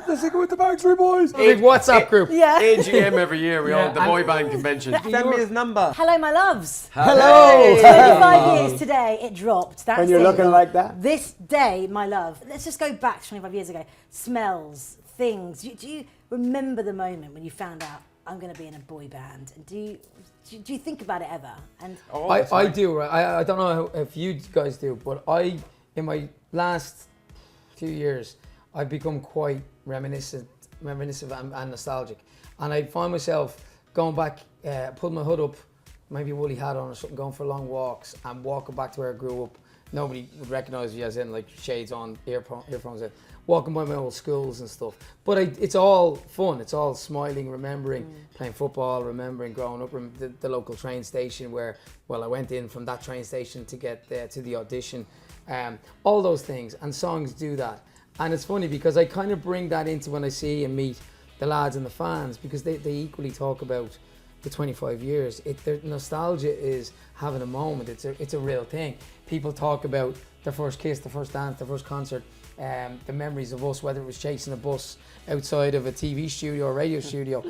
Let's sing it with the Backstreet Boys. Big WhatsApp group. Yeah. AGM every year, we all the boy band convention. Send me his number. Hello, my loves. Hello. 25 years today, it dropped. That's When you're looking like that. This day, my love. Let's just go back to 25 years ago. Smells, things. Do you remember the moment when you found out I'm going to be in a boy band? And do you think about it ever? And I do, right? I don't know if you guys do, but in my last few years, I've become quite reminiscent and nostalgic. And I find myself going back, putting my hood up, maybe a woolly hat on or something, going for long walks and walking back to where I grew up. Nobody would recognise me, as in like shades on, earphones in, walking by my old schools and stuff. But it's all fun, it's all smiling, remembering playing football, remembering growing up, the local train station where, I went in from that train station to get to the audition. All those things, and songs do that. And it's funny because I kind of bring that into when I see and meet the lads and the fans, because they equally talk about the 25 years. Their nostalgia is having a moment. It's a real thing. People talk about their first kiss, their first dance, their first concert, the memories of us, whether it was chasing a bus outside of a TV studio or radio studio,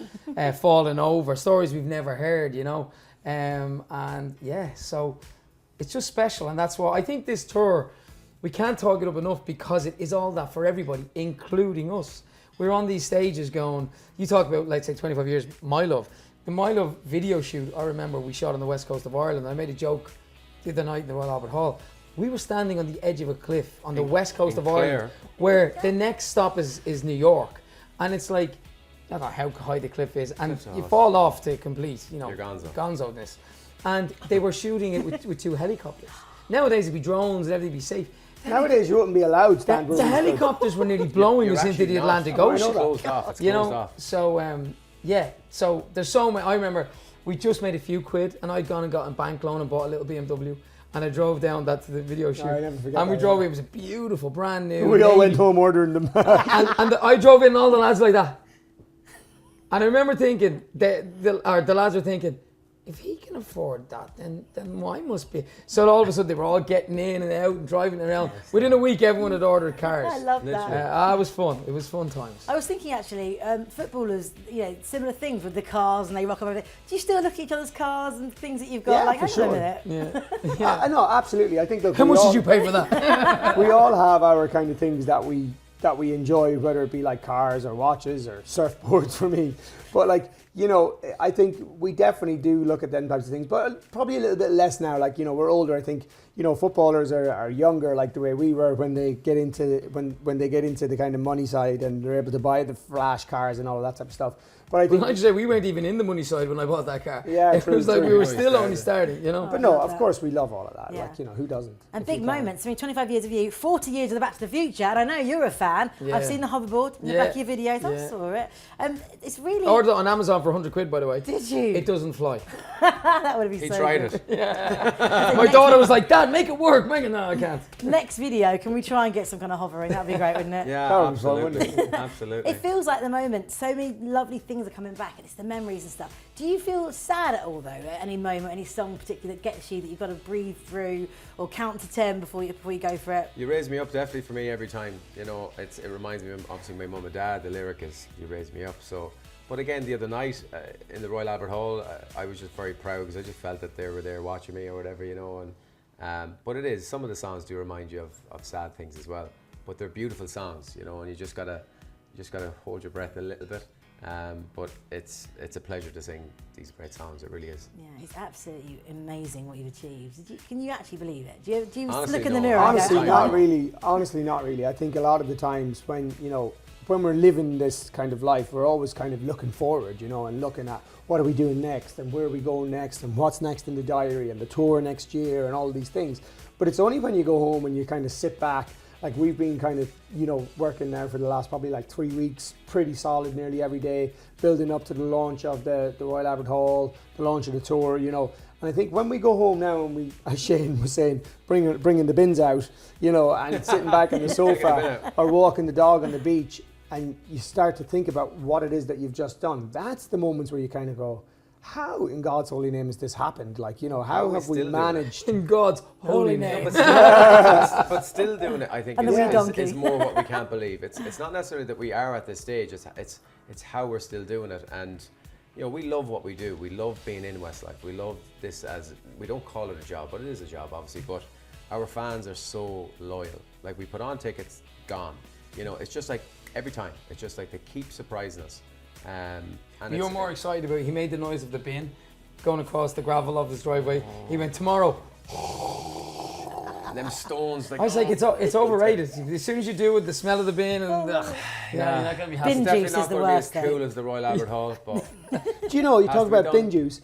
falling over, stories we've never heard, you know. And yeah, so it's just special. And that's why I think this tour, we can't talk it up enough, because it is all that for everybody, including us. We're on these stages going, you talk about, let's say, 25 years, My Love. The My Love video shoot, I remember we shot on the west coast of Ireland. I made a joke the other night in the Royal Albert Hall. We were standing on the edge of a cliff on the west coast of Ireland, where the next stop is New York. And it's like, I don't know how high the cliff is, and you fall off to complete, You're gonzo-ness. And they were shooting it with two helicopters. Nowadays it'd be drones and everything would be safe. Nowadays you wouldn't be allowed stand The helicopters were nearly blowing us into the Atlantic Ocean. So yeah, so there's so many. I remember we just made a few quid, and I'd gone and got a bank loan and bought a little BMW, and I drove down that to the video shoot. I never forget and we that, drove. It was a beautiful, brand new. We all went home ordering them. and I drove in, and all the lads like that. And I remember thinking, the lads were thinking, if he can afford that, then mine must be. So all of a sudden they were all getting in and out and driving around. Within a week, everyone had ordered cars. I love that. It was fun. It was fun times. I was thinking actually, footballers, similar things with the cars, and they rock over. Do you still look at each other's cars and things that you've got? Yeah, like, for hang on a sure. minute. Yeah. I know, absolutely. I think that How much did you pay for that? we all have our kind of things that we enjoy, whether it be like cars or watches or surfboards for me. But like, I think we definitely do look at them types of things, but probably a little bit less now. Like, we're older. I think, footballers are younger, like the way we were when they get into when they get into the kind of money side, and they're able to buy the flash cars and all of that type of stuff. But I think, like you say, we weren't even in the money side when I bought that car. Yeah, it was like we were still only starting, But no, of course we love all of that. Yeah. Like, who doesn't? And big moments. 25 years of you, 40 years of the Back to the Future, and I know you're a fan. Yeah. I've seen the hoverboard in the back of your videos. I saw it. It's really. I ordered it on Amazon for 100 quid, by the way. Did you? It doesn't fly. That would be He so tried good. it. My daughter was like, Dad, make it work. No, I can't. Next video, can we try and get some kind of hovering? That'd be great, wouldn't it? Yeah, That was fun, wouldn't absolutely. Absolutely. It feels like the moment, so many lovely things are coming back, and it's the memories and stuff. Do you feel sad at all, though, at any moment, any song in particular that gets you, that you've got to breathe through or count to 10 before you go for it? You raise me up definitely for me every time. It reminds me of obviously my mum and dad. The lyric is "You raise me up." So, but again, the other night in the Royal Albert Hall, I was just very proud because I just felt that they were there watching me or whatever, And but it is, some of the songs do remind you of sad things as well. But they're beautiful songs, and you just gotta hold your breath a little bit. But it's a pleasure to sing these great songs. It really is. Yeah, it's absolutely amazing what you've achieved. Can you actually believe it? Do you Honestly, look in the no. mirror? Honestly, and go, not really. Honestly, not really. I think a lot of the times when we're living this kind of life, we're always kind of looking forward, and looking at what are we doing next, and where are we going next, and what's next in the diary, and the tour next year, and all these things. But it's only when you go home and you kind of sit back. Like, we've been kind of, working now for the last probably like 3 weeks, pretty solid nearly every day, building up to the launch of the Royal Albert Hall, the launch of the tour, And I think when we go home now, and as Shane was saying, bringing the bins out, and sitting back on the sofa or walking the dog on the beach, and you start to think about what it is that you've just done. That's the moments where you kind of go, how in God's holy name has this happened? Like, you know, how we have we still do it? managed? In God's holy name. But still doing it, I think, And the wee donkey. is more what we can't believe. It's not necessarily that we are at this stage. It's how we're still doing it, and you know, we love what we do. We love being in Westlife. We love this as, we don't call it a job, but it is a job, obviously. But our fans are so loyal. Like, we put on tickets, gone. You know, it's just like every time. It's just like they keep surprising us. And You're more excited about it. He made the noise of the bin going across the gravel of his driveway. He went, tomorrow. and them stones. Like, I was like, it's overrated. As soon as you do it, the smell of the bin and you're not going to be happy. Bin definitely juice not is the going to be as worst, cool as the Royal Albert Hall. But Do you know, you Has talk to be about bin done. juice.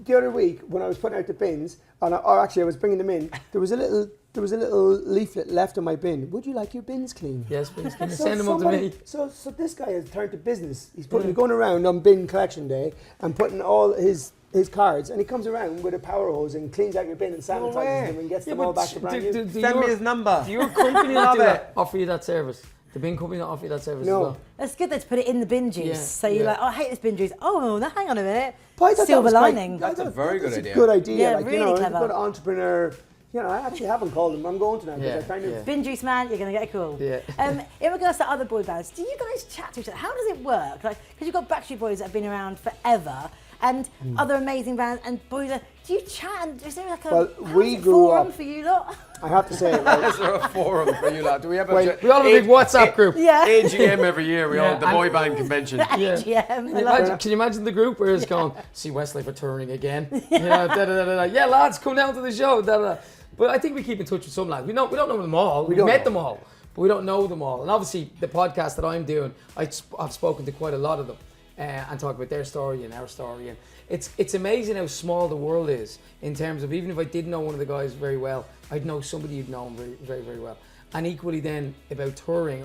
The other week when I was putting out the bins, or actually I was bringing them in, there was a little leaflet left on my bin. Would you like your bins clean? Yes, please. Can you So send them up to somebody- me? So this guy has turned to business. He's going around on bin collection day and putting all his cards, and he comes around with a power hose and cleans out your bin and sanitizes way. them and gets them all back to brand new. send me his number. Do your company Love not it. offer you that service? The bin company not offer you that service No. as well? That's good though, to put it in the bin juice. Yeah, So you're yeah. like, oh, I hate this bin juice. Oh, now hang on a minute. But I thought that Silver was quite- lining. That's a very good That's idea. a good idea. Yeah, like, really you know, clever. a good entrepreneur. You know, I actually haven't called him. I'm going to now because Yeah, I kind of. yeah. Bin juice man, you're going to get a call. Yeah. In regards to other boy bands, do you guys chat to each other? How does it work? Like, because you've got Backstreet Boys that have been around forever, and other amazing bands and boys. Do you chat? And is there like a Well, how's we it grew forum up- for you lot? I have to say, like, Is there a forum for you lot? Do we have Well, We all have a big WhatsApp group. Yeah. AGM every year? We all Yeah. the boy band convention. AGM. I love it. Can you imagine the group where it's going, see Westlife are touring again? You know, yeah, lads, come down to the show. Da, da, da. But I think we keep in touch with some lads. We don't know them all. We don't met know. them all, but we don't know them all. And obviously, the podcast that I'm doing, I've spoken to quite a lot of them and talk about their story and our story. And it's amazing how small the world is in terms of, even if I didn't know one of the guys very well, I'd know somebody who'd know him very, very, very well. And equally then about touring,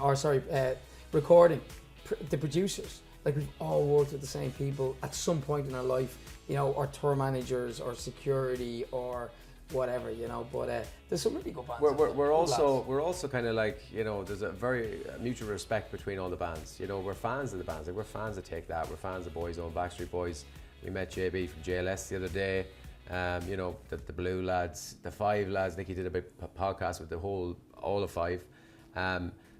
recording, the producers. Like, we've all worked with the same people at some point in our life, you know, or tour managers or security or whatever, you know. But there's some really good bands. We're also kind of like, you know, there's a very mutual respect between all the bands. You know, we're fans of the bands. Like, we're fans of Take That. We're fans of Boyzone, Backstreet Boys. We met JB from JLS the other day. You know, the Blue lads, the Five lads. Nicky did a big podcast with all of Five.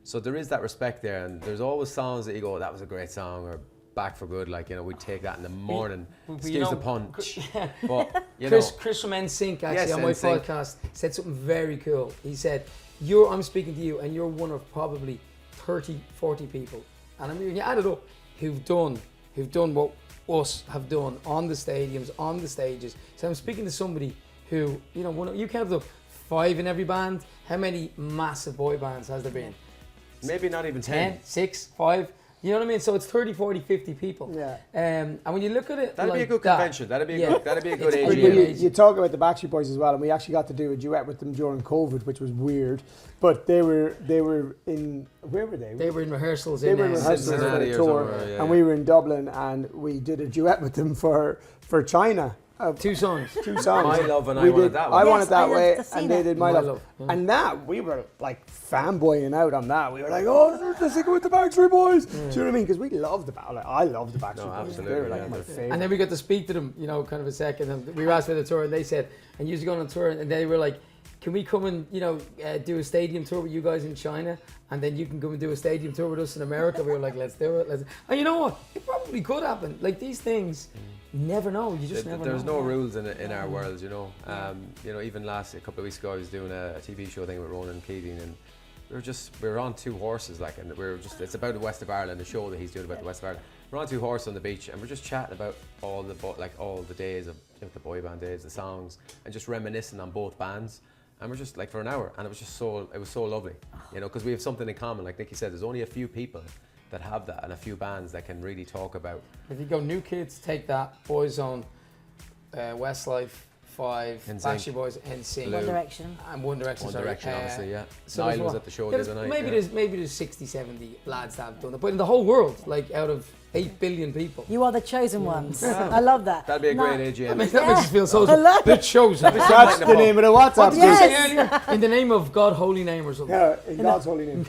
So there is that respect there, and there's always songs that you go, that was a great song, or Back for Good. Like, you know, we'd take that in the morning. Excuse the pun. But you know, Chris from NSYNC actually Yes, on my NSYNC. podcast said something very cool. He said, I'm speaking to you and you're one of probably 30, 40 people, and I mean, when you add it up, who've done what us have done on the stadiums, on the stages. So I'm speaking to somebody who, you know, you counted up 5 in every band. How many massive boy bands has there been? maybe not even 10. 10, 6, 5. You know what I mean? So it's 30, 40, 50 people. Yeah. And when you look at it, That'd be a like good that, convention. That'd be a yeah. good. That'd be a good It's But pretty AGM. amazing. you talk about the Backstreet Boys as well, and we actually got to do a duet with them during COVID, which was weird. But they were in, where were they? They were in rehearsals They in were in rehearsals for Cincinnati the or tour, somewhere, yeah, and yeah. we were in Dublin, and we did a duet with them for China. 2 songs. 2 songs. My Love and I We Want It did That I Way. Want Yes, It That I Way, loved to see and they that. did My My Love. Love, yeah. And that, we were like fanboying out on that. We were like, oh, let's sing it with the Backstreet Boys. Do you know what I mean? Because we love I love the Backstreet No, Boys. absolutely, They were like yeah, my they're- favorite. And then we got to speak to them, you know, kind of a second. And we were asked for the tour, and they said, and you're going on tour, and they were like, can we come and, you know, do a stadium tour with you guys in China, and then you can come and do a stadium tour with us in America? We were like, let's do it. And you know what? It probably could happen. Like, these things, you never know. You just never know. There's no rules in our world, you know. You know, even a couple of weeks ago, I was doing a TV show thing with Ronan Keating, and we were on 2 horses, like, and it's about the West of Ireland, the show that he's doing about the West of Ireland. We're on 2 horses on the beach, and we're just chatting about all the days of, you know, the boy band days, the songs, and just reminiscing on both bands. And we're just like for an hour, and it was so lovely, you know, because we have something in common. Like Nicky said, there's only a few people that have that, and a few bands that can really talk about. If you go New Kids, Take That, Boyzone, Westlife, 5, NSYNC. Backstreet Boys, NSYNC, One Direction. and One Direction. One sorry. Direction, obviously, yeah. So Niall there's was what? at the show Yeah, the other night. maybe yeah. there's 60, 70 lads that have done it, but in the whole world, like out of 8 billion people. You are the chosen ones. I love that. That'd be a great I AGM. mean, that makes us feel so I love the it. chosen. That's the name of the WhatsApp Did you group. say Yes. earlier? In the name of God, holy name or something. Yeah, in God's holy name.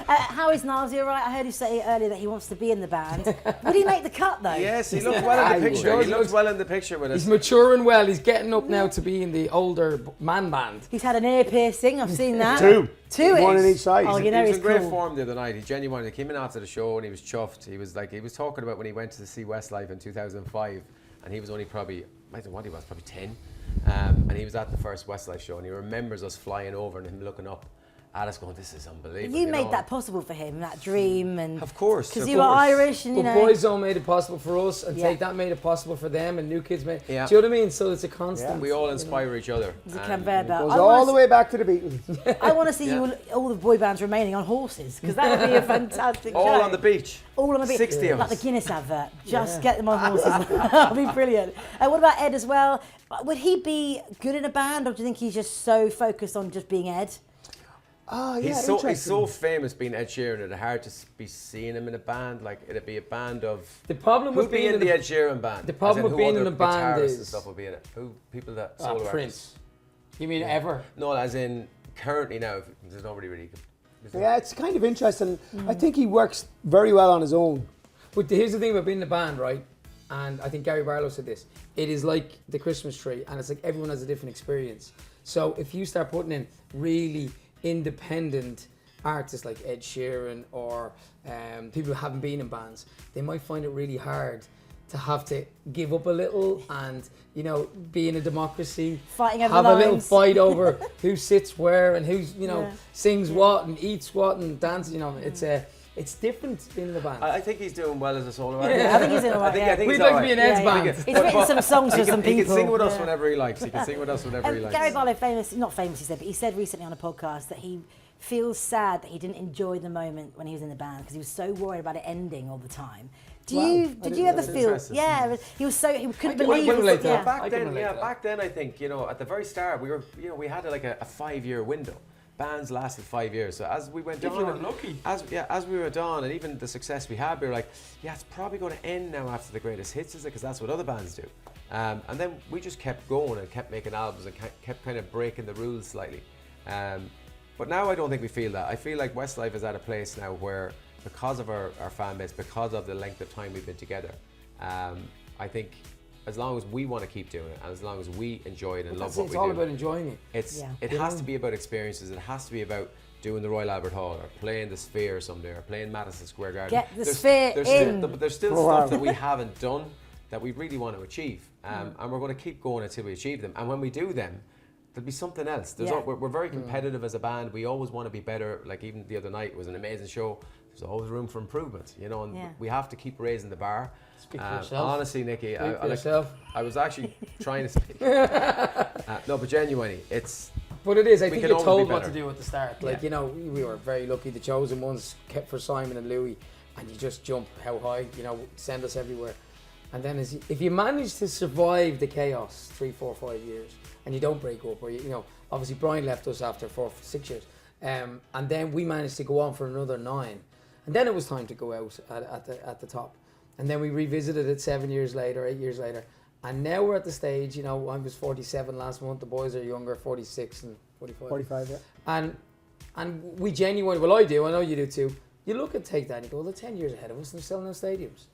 How is Niall? Is he all right? I heard you say earlier that he wants to be in the band. Would he make the cut though? Yes, he looks well in the picture. He looks well in the picture with us. He's maturing well. He's getting up now to be in the older man band. He's had an ear piercing. I've seen that. Two. Two. One it on is. each side. Oh, you He know was he's in great cool. form the other night. He genuinely came in after the show and he was chuffed. He was talking about when he went to see Westlife in 2005, and he was only probably, I don't know what he was, probably 10, and he was at the first Westlife show, and he remembers us flying over and him looking up at us going, this is unbelievable. You know? made that possible for him, that dream, and Of course. because of you were course. Irish, and you But know. Boyzone made it possible for us, and Yeah. Take That made it possible for them, and New Kids made. Yeah. Do you know what I mean? So it's a constant. We all inspire each other. It's a and conveyor belt. Goes I all wanna the way back to the Beatles. I want to see Yeah. all the boy bands remaining on horses, because that would be a fantastic all show. on the beach. All on the beach. 60 of Like the us. Guinness advert. Just get them on horses. That'd be brilliant. What about Ed as well? Would he be good in a band, or do you think he's just so focused on just being Ed? Oh, yeah, He's interesting. so famous being Ed Sheeran, it'd hard to be seeing him in a band. Like, it'd be a band of... The problem with Who'd be being in the Ed Sheeran band? the problem As in with who being in other a band guitarists is- and stuff would be in it. Who people that solo artists? Prince. You mean ever? No, as in currently now, there's nobody really. Yeah, it's kind of interesting. I think he works very well on his own. But here's the thing about being in a band, right? And I think Gary Barlow said this. It is like the Christmas tree, and it's like everyone has a different experience. So if you start putting in really independent artists like Ed Sheeran or people who haven't been in bands, they might find it really hard to have to give up a little and, you know, be in a democracy, Fighting over have the a little lines. fight over who sits where and who's, you know, Yeah. sings what and eats what and dances. You know, it's different being in a band. I think he's doing well as a solo artist. I think he's in a I think, yeah. I think We'd he's like to alright. be in Ed's Yeah, band. yeah. He's written some songs for some He people. can sing with us Yeah. whenever he likes. He can sing with us whenever he likes. Gary Barlow not famous he said, but he said recently on a podcast that he feels sad that he didn't enjoy the moment when he was in the band because he was so worried about it ending all the time. Did you ever That's feel? interesting. Yeah, he couldn't I believe can relate it. to that. Yeah. I can relate to that. Back then, I think, you know, at the very start, we had like a 5-year window. Bands lasted 5 years. So as we went on, you were lucky. as we went on, and even the success we had, we were like, yeah, it's probably going to end now after the greatest hits, is it? Because that's what other bands do. And then we just kept going and kept making albums and kept kind of breaking the rules slightly. But now I don't think we feel that. I feel like Westlife is at a place now where, because of our fan base, because of the length of time we've been together, I think as long as we want to keep doing it and as long as we enjoy it and love what It's we all do, about enjoying it. it has to be about experiences. It has to be about doing the Royal Albert Hall or playing the Sphere someday or playing Madison Square Garden. Get the Sphere in. But there's still Oh, wow. stuff that we haven't done that we really want to achieve, and we're going to keep going until we achieve them. And when we do them, there'll be something else. Yeah. We're very competitive as a band. We always want to be better. Like even the other night was an amazing show. There's always room for improvement, you know, and Yeah. we have to keep raising the bar. Speak for yourself. Honestly, Nikki, Speak for yourself. I was actually trying to speak. No, but genuinely, it's But it is. I We think can you're always told be what to better. do at the start. Like, you know, we were very lucky. The chosen ones kept for Simon and Louis, and you just jump how high, you know, send us everywhere. And then if you manage to survive the chaos 3, 4, 5 years, and you don't break up, or you know, obviously Brian left us after 4, 6 years, and then we managed to go on for another 9, and then it was time to go out at the top, and then we revisited it 7 years later, 8 years later. And now we're at the stage, you know, I was 47 last month, the boys are younger, 46 and 45. 45, yeah. And we genuinely, well I do, I know you do too, you look at Take That and you go, well, they're 10 years ahead of us and they're selling out stadiums.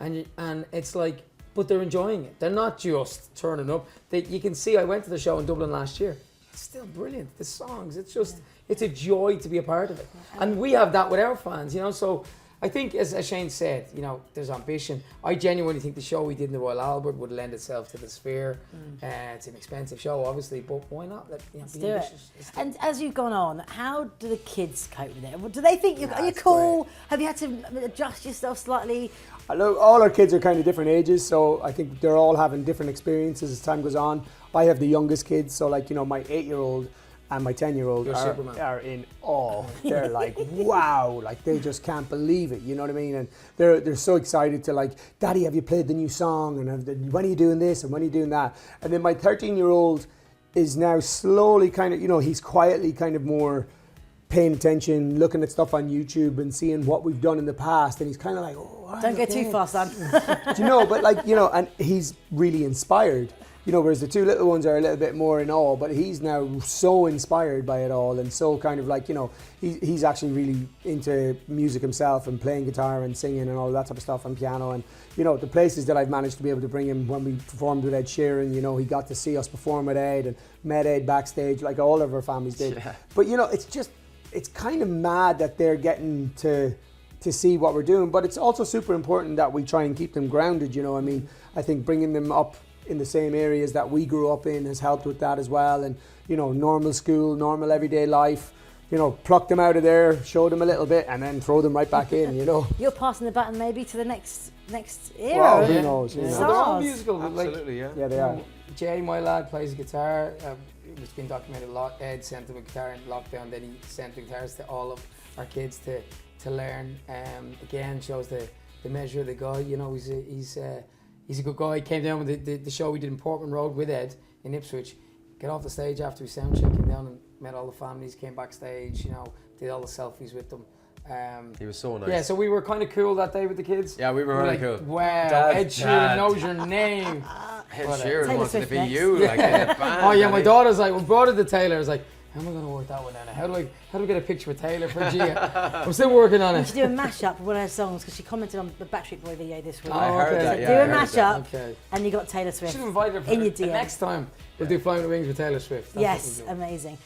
And it's like, but they're enjoying it. They're not just turning up. You can see, I went to the show in Dublin last year. It's still brilliant, the songs, it's just, it's a joy to be a part of it. And we have that with our fans, you know, so I think, as Shane said, you know, there's ambition. I genuinely think the show we did in the Royal Albert would lend itself to the Sphere. It's an expensive show, obviously, but why not? Let's be do it. ambitious. And as you've gone on, how do the kids cope with it? Do they think are you it's cool? Have you had to adjust yourself slightly? Look, all our kids are kind of different ages, so I think they're all having different experiences as time goes on. I have the youngest kids, so like, you know, my 8-year-old and my 10-year-old You're Superman. are in awe. They're like, wow, like they just can't believe it, you know what I mean? And they're so excited to like, Daddy, have you played the new song? And when are you doing this? And when are you doing that? And then my 13-year-old is now slowly kind of, you know, he's quietly kind of more paying attention, looking at stuff on YouTube and seeing what we've done in the past, and he's kind of like, oh, right, Don't go okay. too fast, son. Do you know, but like, you know, and he's really inspired, you know, whereas the two little ones are a little bit more in awe, but he's now so inspired by it all, and so kind of like, you know, he's actually really into music himself and playing guitar and singing and all that type of stuff, and piano, and, you know, the places that I've managed to be able to bring him when we performed with Ed Sheeran, you know, he got to see us perform with Ed and met Ed backstage, like all of our families did. Yeah. But, you know, it's kind of mad that they're getting to see what we're doing, but it's also super important that we try and keep them grounded, you know. I mean, I think bringing them up in the same areas that we grew up in has helped with that as well, and, you know, normal school, normal everyday life, you know, pluck them out of there, show them a little bit, and then throw them right back in, you know. You're passing the baton maybe to the next era. Well, of who knows, you know. Well, they're all stars. musical. Absolutely, like, Yeah, they are. Jay, my lad, plays guitar. It's been documented a lot. Ed sent him a guitar in lockdown. Then he sent the guitars to all of our kids to learn. Again, shows the measure of the guy. You know, he's a good guy. He came down with the show we did in Portman Road with Ed in Ipswich. Get off the stage after we sound check. Came down and met all the families. Came backstage. You know, did all the selfies with them. He was so nice. Yeah, so we were kind of cool that day with the kids. Yeah, we were really like, cool. Wow, Dad, Ed Sheeran Dad. knows your name. Ed But, Sheeran Taylor wanted to Swift be next. you, like in a band. Oh yeah, my and daughter's like, we brought it to Taylor. I was like, how am I going to work that one out? How do we get a picture with Taylor for Gia? I'm still working on We it. should do a mashup of one of her songs because she commented on the Backstreet Boy video this week. I heard okay. that, So yeah. do I a heard that. mashup, Okay. and you got Taylor You Swift should invite her for in your the DM. next time. We'll do Flying with the Wings with Taylor Swift. That's Yes, what we'll do. amazing.